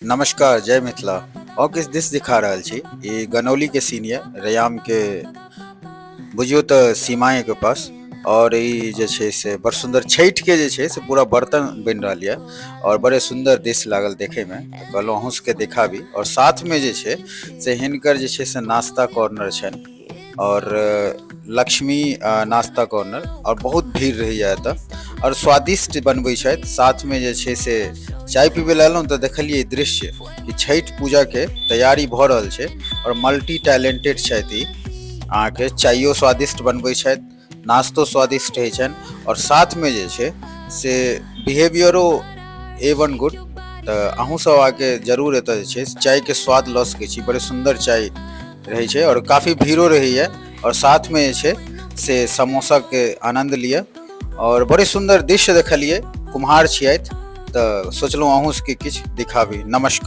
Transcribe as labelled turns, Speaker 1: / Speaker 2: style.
Speaker 1: नमस्कार, जय मिथिला। और किस दिश दिखा रहल छी ई गनौली के सीन ये रैयाम के बुझियो त सीमाए के पास। और ई जे छै से बड़ सुंदर छठ के जे छै से पूरा बर्तन बन रहल ये और बड़े सुंदर दिश लागल देखे में, तो कहलहुँ अहूँ सबके देखाबी। और साथ में जे छै से हिनकर जे छै से नाश्ता कॉर्नर छनि और लक्ष्मी नाश्ता कॉर्नर, और बहुत भीड़ रहैया एतऽ और स्वादिष्ट बनबै छथि। साथ में जे छै से चाय पीबे ला एलहुँ तऽ देखलियै दृश्य कि छठ पूजा के तैयारी भऽ रहल छै और मल्टी टैलेंटेड छथि ई। अहाँके चाइयो स्वादिष्ट बनबै छथि, नाश्तो स्वादिष्ट होइ छनि और साथ में जे छै से बिहेवियरो A1 गुड। तऽ अहूँ सब आके जरूर एतऽ जे छै चाय के स्वाद लऽ सकै छी। बड़े सुंदर चाय रहै छै और काफी भीड़ो रहैया और साथ में जे छै से समोसा के आनंद लिया। और बड़े सुंदर दृश्य देखलिए, कुम्हार छियथि तऽ सोचलहुँ अहूँ सबके किछु दिखाबी। नमस्कार।